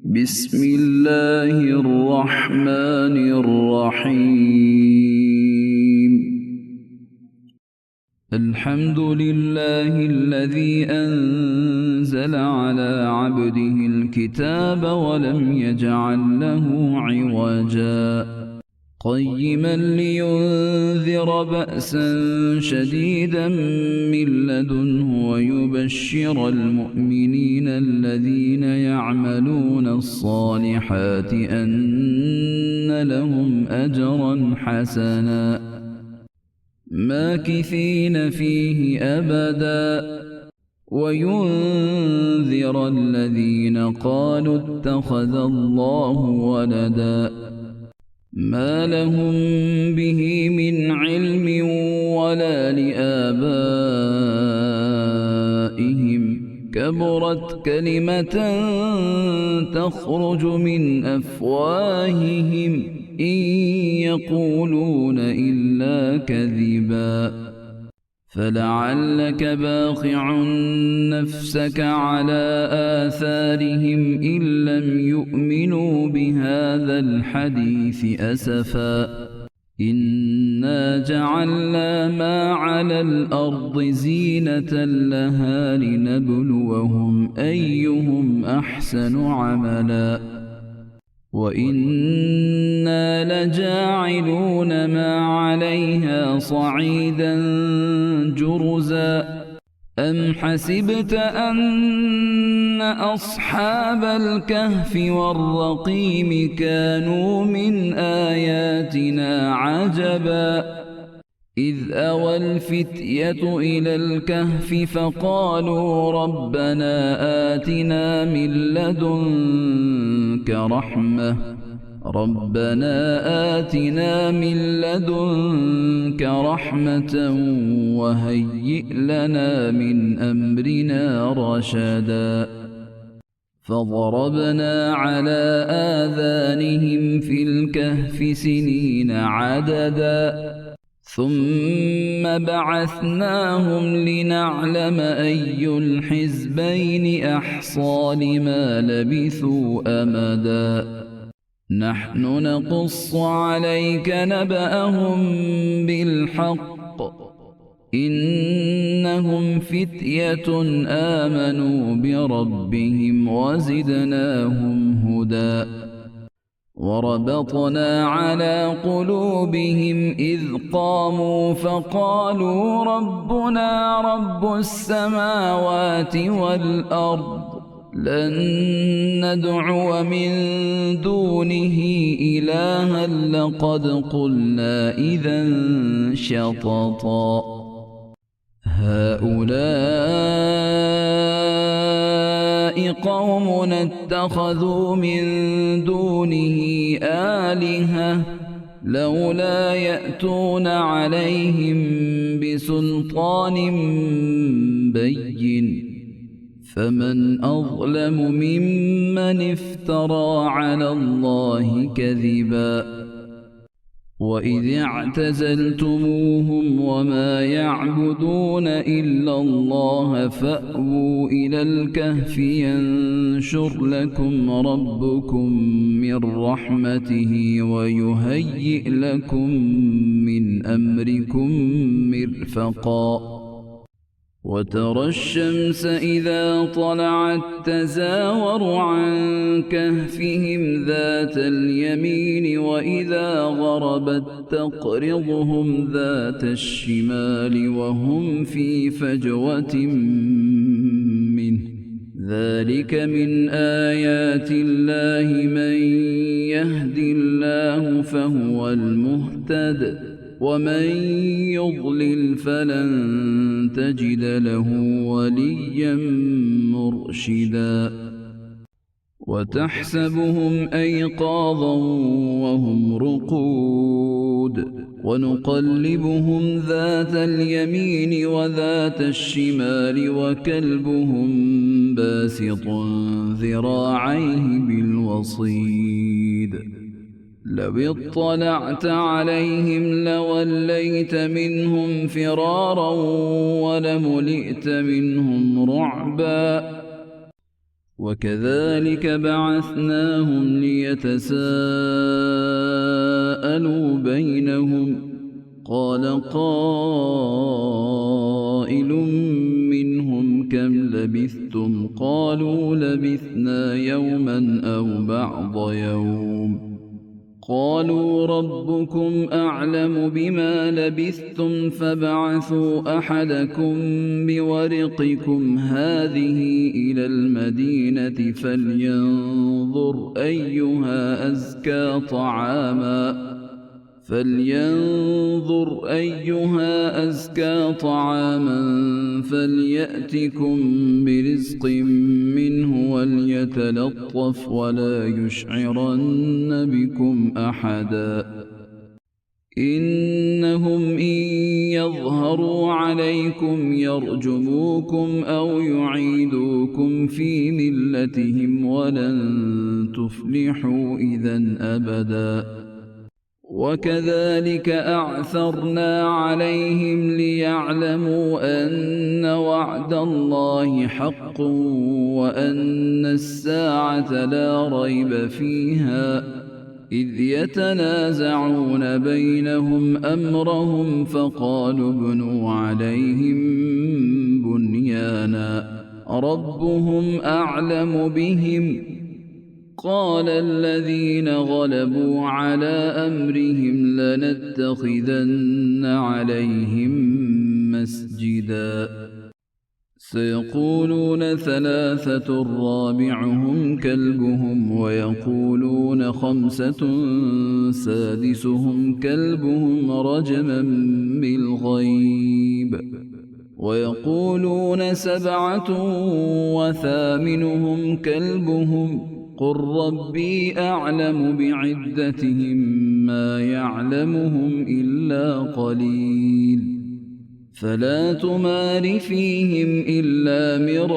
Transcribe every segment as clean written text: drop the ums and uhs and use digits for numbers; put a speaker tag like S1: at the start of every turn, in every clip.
S1: بسم الله الرحمن الرحيم. الحمد لله الذي أنزل على عبده الكتاب ولم يجعل له عوجا قيما لينذر بأسا شديدا من لدنه ويبشر المؤمنين الذين يعملون الصالحات أن لهم أجرا حسنا ماكثين فيه أبدا وينذر الذين قالوا اتخذ الله ولدا ما لهم به من علم ولا لآبائهم كبرت كلمة تخرج من أفواههم إن يقولون إلا كذبا فلعلك باخع نفسك على آثارهم إن لم يؤمنوا بهذا الحديث أسفا إنا جعلنا ما على الأرض زينة لها لنبلوهم أيهم أحسن عملا وإنا لجاعلون ما عليها صعيدا جرزا أم حسبت أن أصحاب الكهف والرقيم كانوا من آياتنا عجبا إذ أوى الفتية إلى الكهف فقالوا ربنا آتنا من لدنك رحمة وهيئ لنا من أمرنا رشدا فضربنا على آذانهم في الكهف سنين عددا ثم بعثناهم لنعلم أي الحزبين أحصى لما لبثوا أمدا نحن نقص عليك نبأهم بالحق إنهم فتية آمنوا بربهم وزدناهم هدى وربطنا على قلوبهم إذ قاموا فقالوا ربنا رب السماوات والأرض لن ندعو من دونه إلها لقد قلنا إذا شططا هؤلاء قوم اتخذوا من دونه آلهة لولا يأتون عليهم بسلطان بين فمن أظلم ممن افترى على الله كذبا وإذ اعتزلتموهم وما يعبدون إلا الله فأووا إلى الكهف ينشر لكم ربكم من رحمته ويهيئ لكم من أمركم مرفقا وترى الشمس إذا طلعت تزاور عن كهفهم ذات اليمين وإذا غربت تقرضهم ذات الشمال وهم في فجوة منه ذلك من آيات الله من يهد الله فهو المهتد ومن يضلل فلن تجد له وليا مرشدا وتحسبهم أيقاظا وهم رقود ونقلبهم ذات اليمين وذات الشمال وكلبهم باسط ذراعيه بالوصيد لو اطلعت عليهم لوليت منهم فرارا ولملئت منهم رعبا وكذلك بعثناهم ليتساءلوا بينهم قال قائل منهم كم لبثتم قالوا لبثنا يوما أو بعض يوم قالوا ربكم أعلم بما لبثتم فابعثوا أحدكم بورقكم هذه إلى المدينة فلينظر أيها أزكى طعاما فليأتكم برزق منه وليتلطف ولا يشعرن بكم أحدا إنهم إن يظهروا عليكم يرجموكم أو يعيدوكم في ملتهم ولن تفلحوا إذن أبدا وكذلك أعثرنا عليهم ليعلموا أن وعد الله حق وأن الساعة لا ريب فيها إذ يتنازعون بينهم أمرهم فقالوا ابنوا عليهم بنيانا ربهم أعلم بهم قال الذين غلبوا على أمرهم لنتخذن عليهم مسجدا سيقولون ثلاثة رابعهم كلبهم ويقولون خمسة سادسهم كلبهم رجما بالغيب ويقولون سبعة وثامنهم كلبهم قل ربي أعلم بعدتهم ما يعلمهم إلا قليل فلا تمار فيهم إلا مراء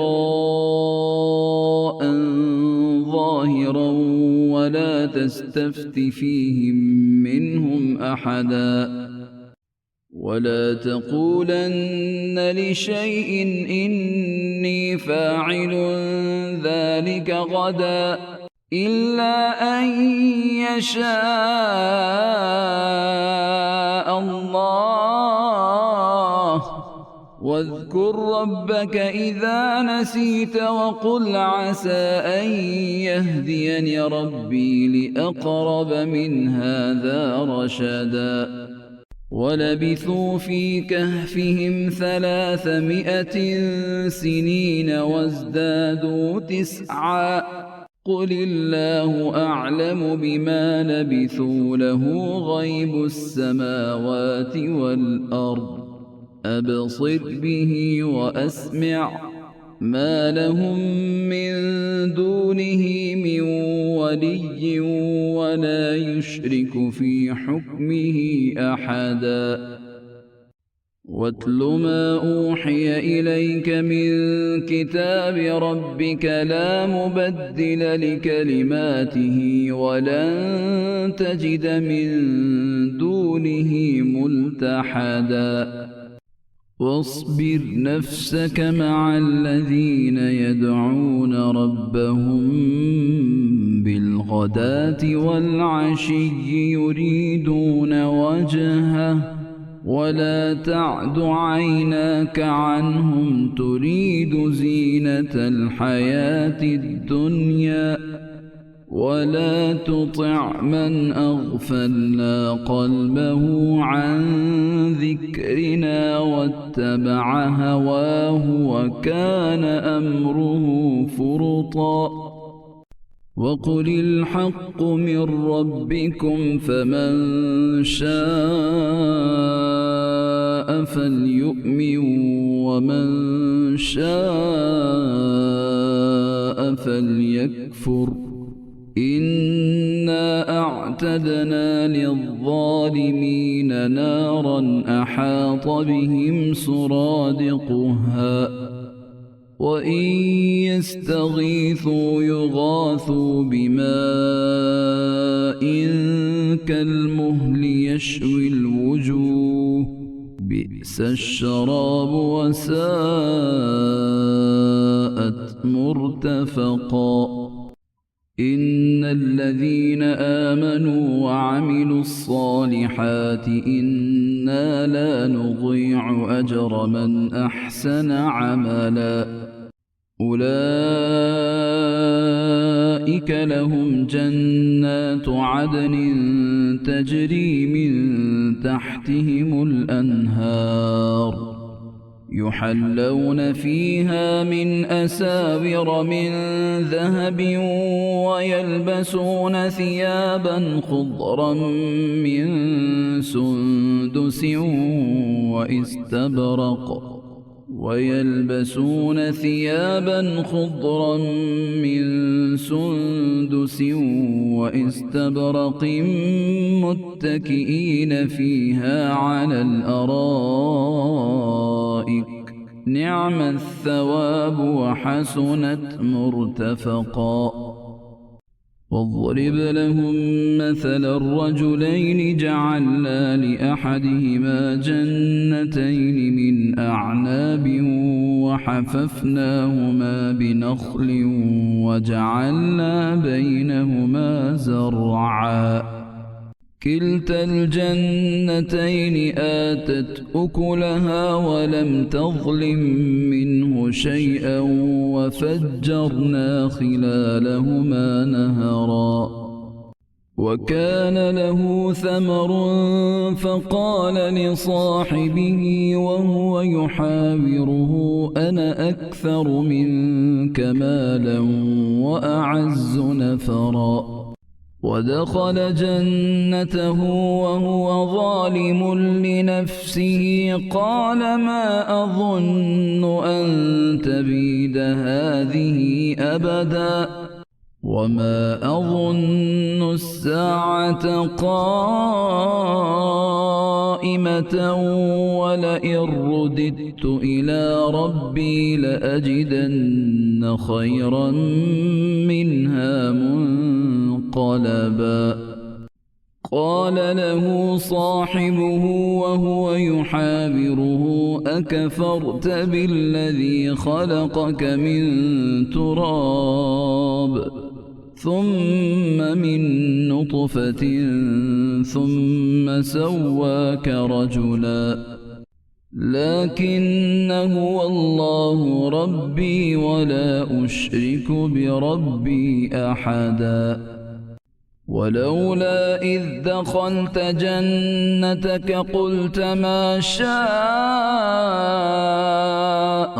S1: ظاهرا ولا تستفت فيهم منهم أحدا ولا تقولن لشيء إني فاعل ذلك غدا إلا أن يشاء الله واذكر ربك إذا نسيت وقل عسى أن يهديني ربي لأقرب من هذا رشدا ولبثوا في كهفهم 300 سنين وازدادوا 9 قل الله أعلم بما لبثوا له غيب السماوات والأرض أبصر به وأسمع ما لهم من دونه من ولي ولا يشرك في حكمه أحدا واتل ما أوحي إليك من كتاب ربك لا مبدل لكلماته ولن تجد من دونه ملتحدا واصبر نفسك مع الذين يدعون ربهم بالغداة والعشي يريدون وجهه ولا تعد عيناك عنهم تريد زينة الحياة الدنيا ولا تطع من أغفلنا قلبه عن ذكرنا واتبع هواه وكان أمره فرطا وقل الحق من ربكم فمن شاء فليؤمن ومن شاء فليكفر إنا أعتدنا للظالمين نارا أحاط بهم سرادقها وإن يستغيثوا يغاثوا بماء كالمهل يشوي الوجوه بئس الشراب وساءت مرتفقا إن الذين آمنوا وعملوا الصالحات إنا لا نضيع أجر من أحسن عملا أولئك لهم جنات عدن تجري من تحتهم الأنهار يحلون فيها من أساور من ذهب ويلبسون ثيابا خضرا من سندس واستبرق متكئين فيها على الأرائك نعم الثواب وحسنت مرتفقا واضرب لهم مثل الرجلين جعلنا لأحدهما جنتين من أعناب وحففناهما بنخل وجعلنا بينهما زرعا كلتا الجنتين آتت أكلها ولم تظلم منه شيئا وفجرنا خلالهما نهرا وكان له ثمر فقال لصاحبه وهو يحاوره أنا أكثر منك مالا وأعز نفرا ودخل جنته وهو ظالم لنفسه قال ما أظن أن تبيد هذه أبدا وما أظن الساعة قائمة ولئن رددت إلى ربي لأجدن خيرا منها منقلبا قال له صاحبه وهو يحاوره أكفرت بالذي خلقك من تراب ثم من نطفة ثم سواك رجلا لكن هو الله ربي ولا أشرك بربي أحدا ولولا إذ دخلت جنتك قلت ما شاء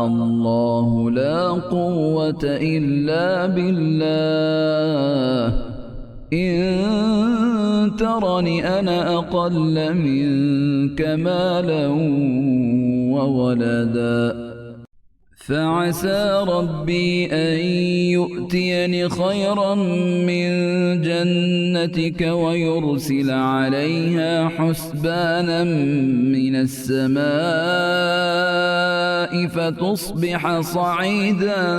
S1: الله لا قوة إلا بالله إن ترني أنا أقل منك مالا وولدا فعسى ربي أن يؤتيني خيرا من جنتك ويرسل عليها حسبانا من السماء فتصبح صعيدا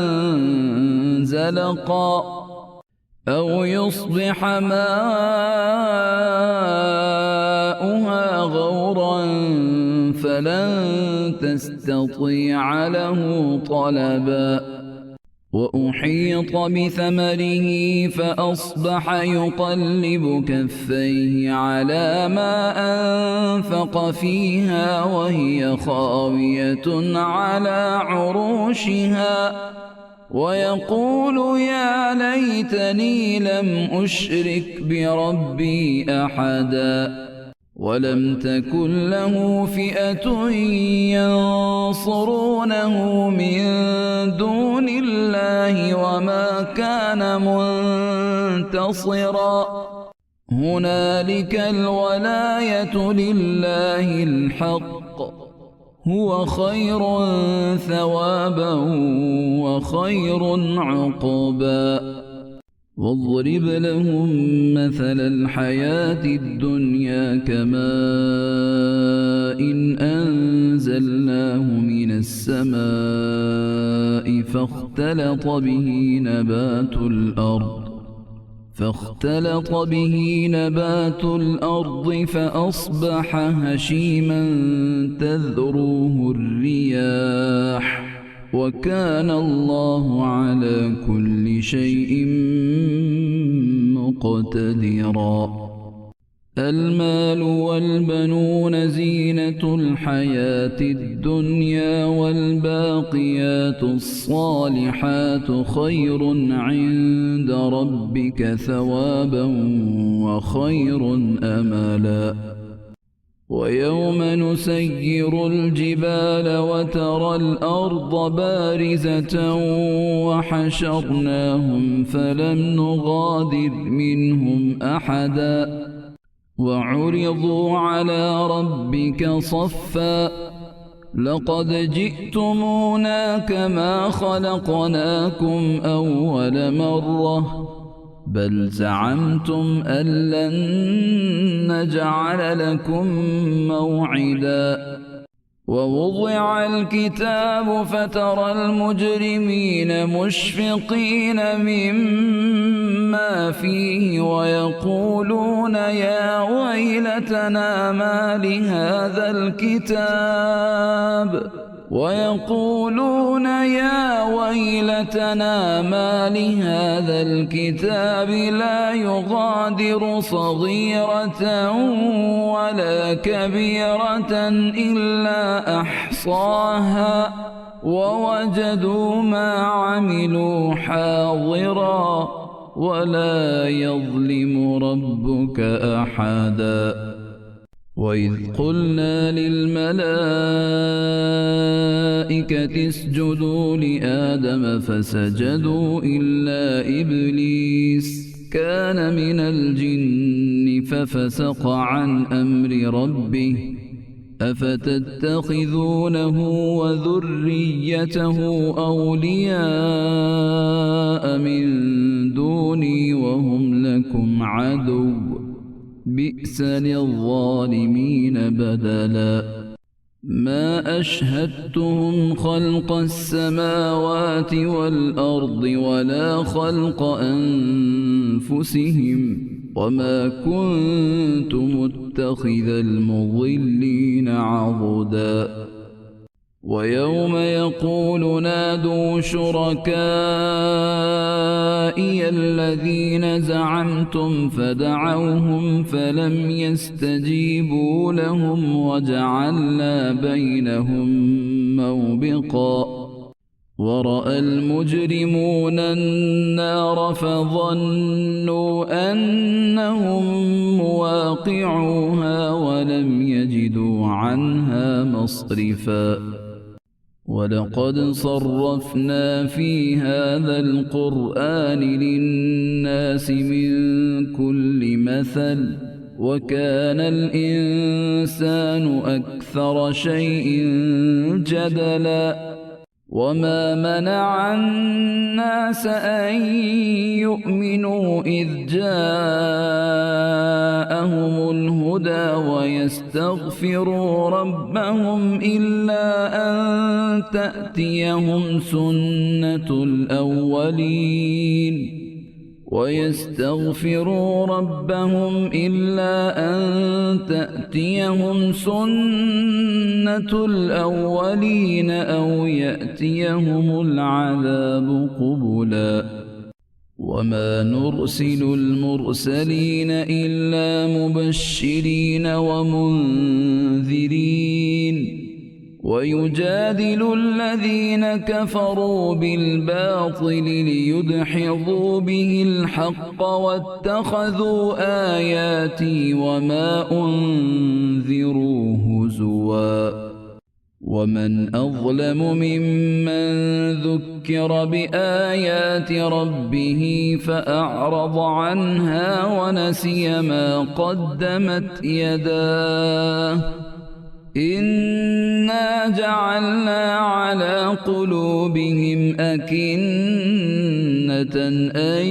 S1: زلقا أو يصبح ماؤها غورا فلن تستطيع له طلبا وأحيط بثمره فأصبح يقلب كفيه على ما أنفق فيها وهي خاوية على عروشها ويقول يا ليتني لم أشرك بربي أحدا ولم تكن له فئة ينصرونه من دون الله وما كان منتصرا هنالك الولاية لله الحق هو خير ثوابا وخير عقبا واضرب لهم مثل الحياة الدنيا كماء إن أنزلناه من السماء فاختلط به نبات الأرض فأصبح هشيما تذروه الرياح وكان الله على كل شيء مقتدرا. المال والبنون زينة الحياة الدنيا، والباقيات الصالحات خير عند ربك ثوابا وخير أملا. ويوم نسير الجبال وترى الأرض بارزة وحشرناهم فلم نغادر منهم أحدا، وعرضوا على ربك صفا لقد جئتمونا كما خلقناكم أول مرة بل زعمتم أن لن نجعل لكم موعدا. ووضع الكتاب فترى المجرمين مشفقين مما فيه ويقولون يا ويلتنا ما لهذا الكتاب لا يغادر صغيرة ولا كبيرة إلا أحصاها ووجدوا ما عملوا حاضرا ولا يظلم ربك أحدا. وإذ قلنا للملائكة اسجدوا لآدم فسجدوا إلا إبليس كان من الجن ففسق عن أمر ربه أفتتخذونه وذريته أولياء من دوني وهم لكم عدو بئس للظالمين بدلا. ما أشهدتهم خلق السماوات والأرض ولا خلق أنفسهم وما كنت متخذ المضلين عضدا. ويوم يقول نادوا شركائي الذين زعمتم فدعوهم فلم يستجيبوا لهم وجعلنا بينهم موبقا. ورأى المجرمون النار فظنوا أنهم مواقعوها ولم يجدوا عنها مصرفا. ولقد صرفنا في هذا القرآن للناس من كل مثل وكان الإنسان أكثر شيء جدلا. وما منع الناس أن يؤمنوا إذ جاءهم الهدى ويستغفروا ربهم إلا أن تأتيهم سنة الأولين أو يأتيهم العذاب قبلا. وما نرسل المرسلين إلا مبشرين ومنذرين ويجادل الذين كفروا بالباطل ليدحضوا به الحق واتخذوا آياتي وما أنذروا هزوا. ومن أظلم ممن ذكر بآيات ربه فأعرض عنها ونسي ما قدمت يداه إنا جعلنا على قلوبهم أكنة أن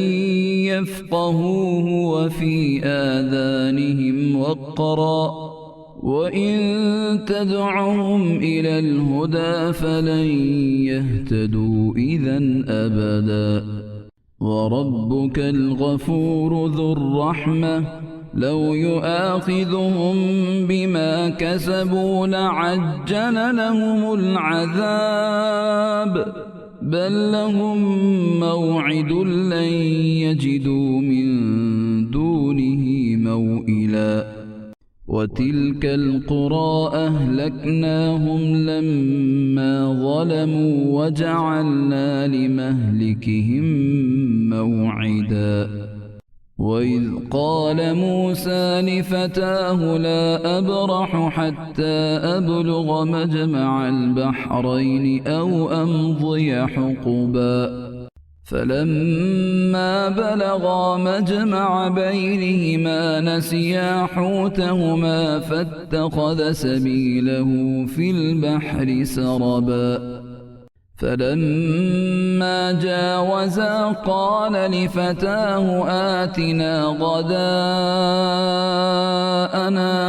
S1: يفقهوه وفي آذانهم وقرا وإن تدعهم إلى الهدى فلن يهتدوا إذا أبدا. وربك الغفور ذو الرحمة لو يؤاخذهم بما كسبوا لعجل لهم العذاب بل لهم موعد لن يجدوا من دونه موئلا وتلك القرى أهلكناهم لما ظلموا وجعلنا لمهلكهم موعدا وإذ قال موسى لفتاه لا أبرح حتى أبلغ مجمع البحرين أو أمضي حقبا فلما بلغا مجمع بينهما نسيا حوتهما فاتخذ سبيله في البحر سربا فلما جاوزا قال لفتاه آتنا غداءنا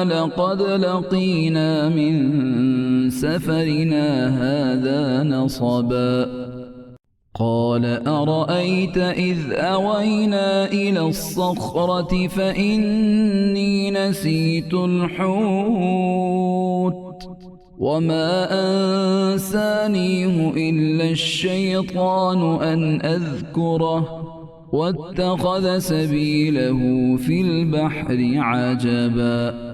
S1: لقد لقينا من سفرنا هذا نصبا قال أرأيت إذ أوينا إلى الصخرة فإني نسيت الحوت وما أنسانيه إلا الشيطان أن أذكره واتخذ سبيله في البحر عجبا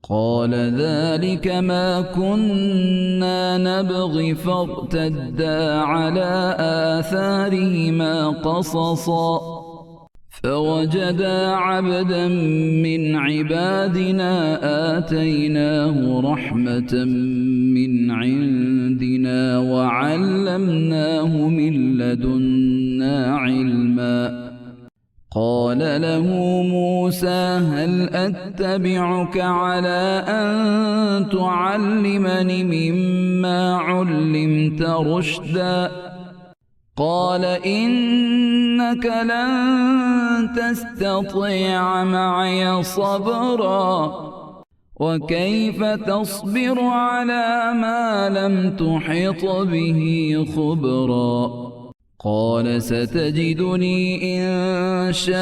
S1: قال ذلك ما كنا نبغي فارتدا على آثارهما قصصا فوجدا عبدا من عبادنا آتيناه رحمة من عندنا وعلمناه من لدنا علما قال له موسى هل أتبعك على أن تعلمني مما علمت رشدا قال إنك لن تستطيع معي صبرا وكيف تصبر على ما لم تحط به خبرا قال ستجدني إن شاء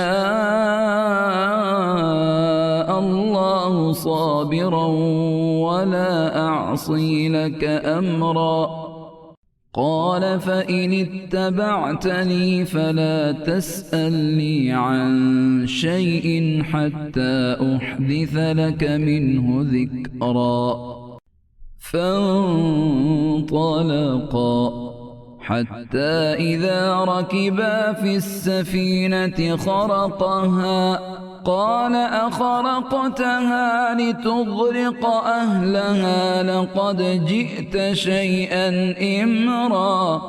S1: الله صابرا ولا أعصي لك أمرا قال فإن اتبعتني فلا تسألني عن شيء حتى أحدث لك منه ذكرا فانطلقا حتى إذا ركبا في السفينة خرقها قال أخرقتها لتغرق أهلها لقد جئت شيئا إمرا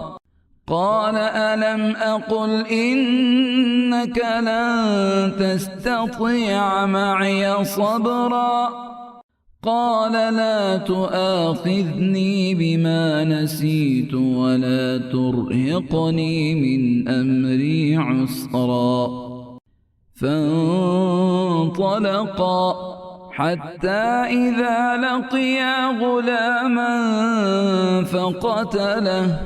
S1: قال ألم أقل إنك لن تستطيع معي صبرا قال لا تؤاخذني بما نسيت ولا ترهقني من أمري عسرا فانطلقا حتى إذا لقيا غلاما فقتله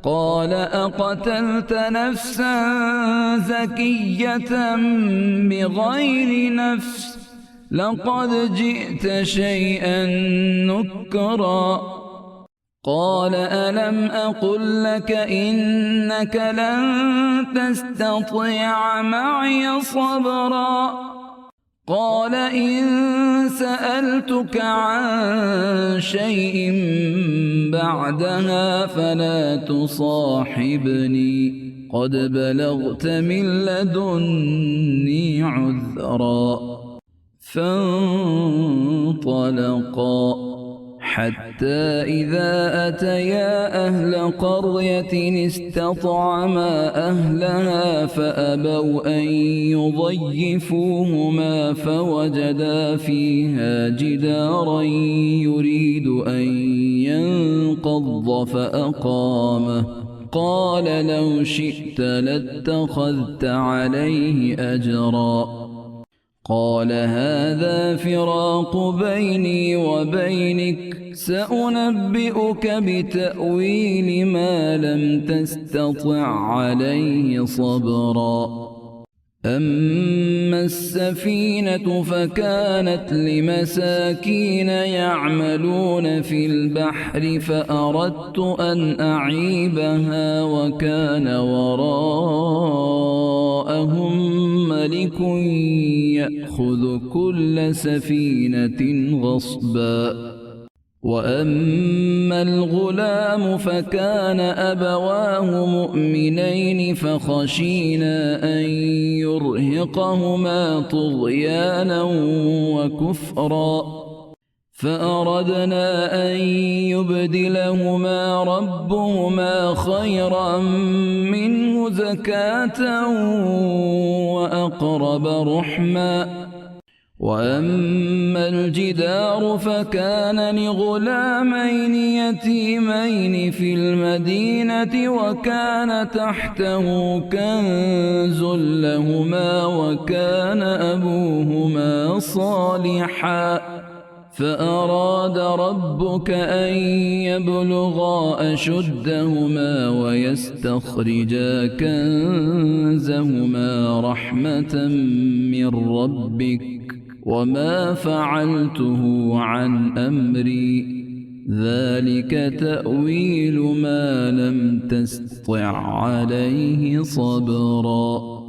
S1: قال أقتلت نفسا زكية بغير نفس لقد جئت شيئا نكرا قال ألم أقل لك إنك لن تستطيع معي صبرا قال إن سألتك عن شيء بعدها فلا تصاحبني قد بلغت من لدني عذرا فانطلقا حتى إذا أتيا أهل قرية استطعما أهلها فأبوا أن يضيفوهما فوجدا فيها جدارا يريد أن ينقض فأقامه قال لو شئت لاتخذت عليه أجرا قال هذا فراق بيني وبينك سأنبئك بتأويل ما لم تستطع عليه صبرا أما السفينة فكانت لمساكين يعملون في البحر فأردت أن أعيبها وكان وراءهم ملك يأخذ كل سفينة غصبا. وأما الغلام فكان أبواه مؤمنين فخشينا أن يرهقهما طغيانا وكفرا فأردنا أن يبدلهما ربهما خيرا منه زكاة وأقرب رحما. وأما الجدار فكان لغلامين يتيمين في المدينة وكان تحته كنز لهما وكان أبوهما صالحا فأراد ربك أن يبلغا أشدهما ويستخرجا كنزهما رحمة من ربك وما فعلته عن أمري ذلك تأويل ما لم تستطع عليه صبرا.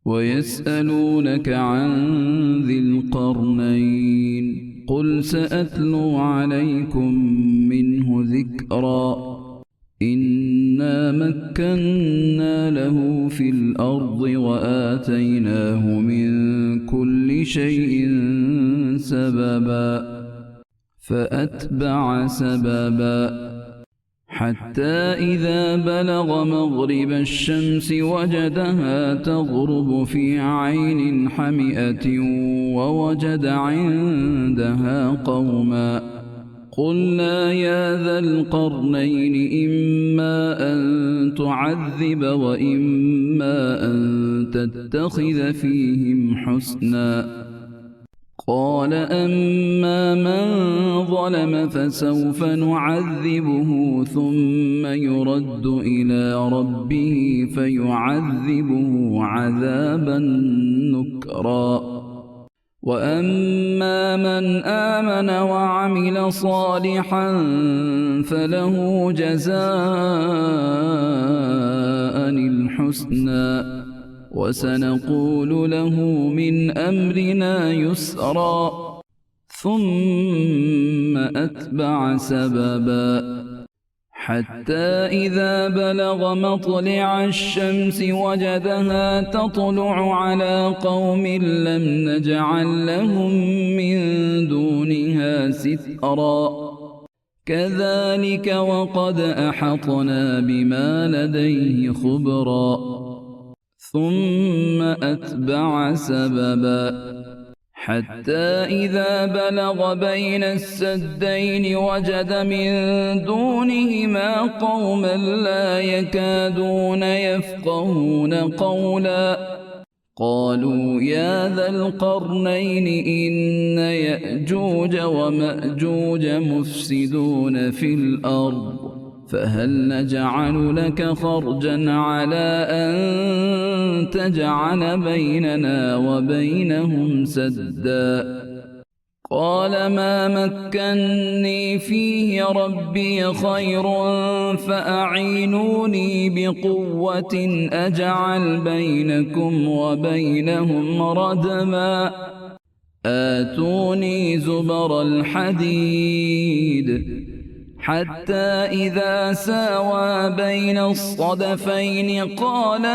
S1: ويسألونك عن ذي القرنين قل سأتلو عليكم منه ذكرا. إنا مكنا له في الأرض وآتيناه من كل شيء سببا فأتبع سببا حتى إذا بلغ مغرب الشمس وجدها تغرب في عين حمئة ووجد عندها قوما قلنا يا ذا القرنين إما أن تعذب وإما أن تتخذ فيهم حسنا. قال أما من ظلم فسوف نعذبه ثم يرد إلى ربه فيعذبه عذابا نكرا. وأما من آمن وعمل صالحا فله جزاء الحسنى وسنقول له من أمرنا يسرا. ثم أتبع سببا حتى إذا بلغ مطلع الشمس وجدها تطلع على قوم لم نجعل لهم من دونها سترا كذلك وقد أحطنا بما لديه خبرا. ثم أتبع سببا حتى إذا بلغ بين السدين وجد من دونهما قوما لا يكادون يفقهون قولا قالوا يا ذا القرنين إن يأجوج ومأجوج مفسدون في الأرض فهل نجعل لك خرجا على أن تجعل بيننا وبينهم سدا. قال ما مكني فيه ربي خير فأعينوني بقوة أجعل بينكم وبينهم ردما. آتوني زبر الحديد حتى إذا ساوى بين الصدفين قال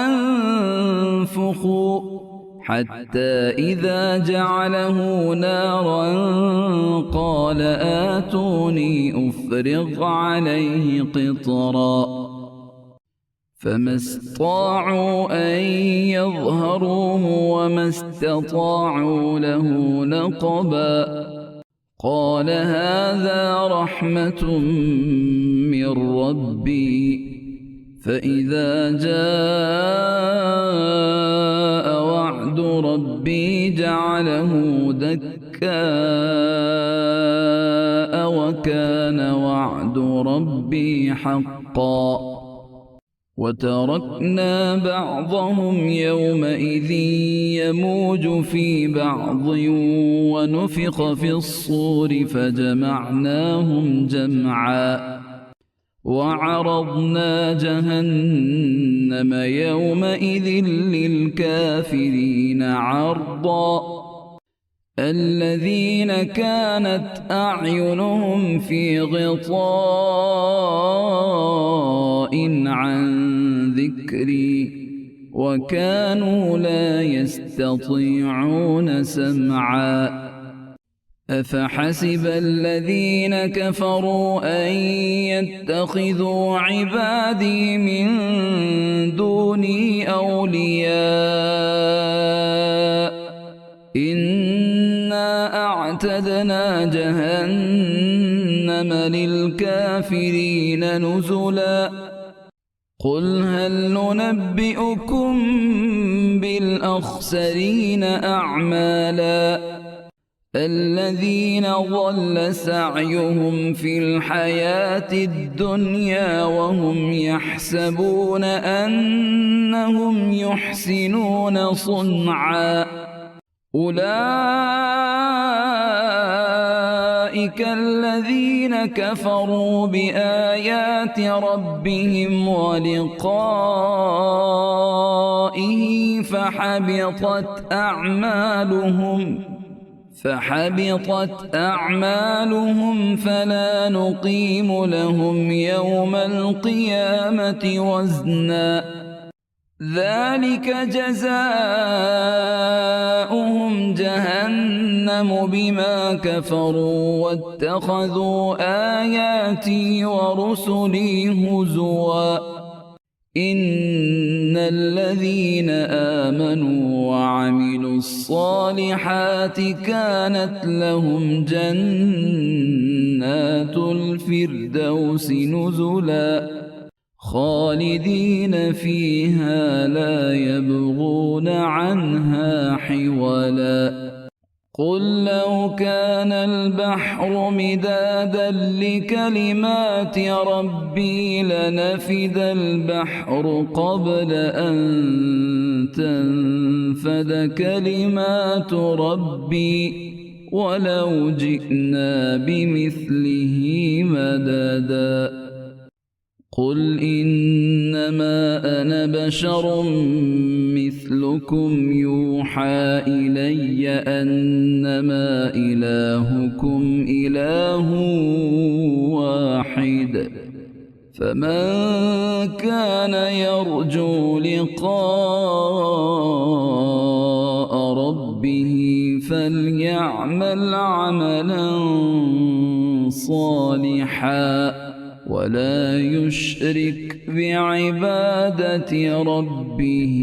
S1: انفخوا حتى إذا جعله نارا قال آتوني أفرغ عليه قطرا. فما استطاعوا أن يظهروه وما استطاعوا له نقبا. قال هذا رحمة من ربي فإذا جاء وعد ربي جعله دكاء وكان وعد ربي حقا. وتركنا بعضهم يومئذ يموج في بعض ونفخ في الصور فجمعناهم جمعا وعرضنا جهنم يومئذ للكافرين عرضا الذين كانت أعينهم في غطاء عن ذكري وكانوا لا يستطيعون سمعا أفحسب الذين كفروا أن يتخذوا عبادي من دوني أولياء إنا أعتدنا جهنم للكافرين نزلا قل هل ننبئكم بالأخسرين أعمالا الذين ضل سعيهم في الحياة الدنيا وهم يحسبون أنهم يحسنون صنعا أولئك الذين كفروا بآيات ربهم ولقائه فحبطت أعمالهم فلا نقيم لهم يوم القيامة وزنا ذلك جزاؤهم جهنم بما كفروا واتخذوا آياتي ورسلي هزوا إن الذين آمنوا وعملوا الصالحات كانت لهم جنات الفردوس نزلا خالدين فيها لا يبغون عنها حولا قل لو كان البحر مدادا لكلمات ربي لنفد البحر قبل أن تنفد كلمات ربي ولو جئنا بمثله مددا قل إنما أنا بشر مثلكم يوحى إلي أنما إلهكم إله واحد فمن كان يرجو لقاء ربه فليعمل عملا صالحا ولا يشرك بعبادة ربه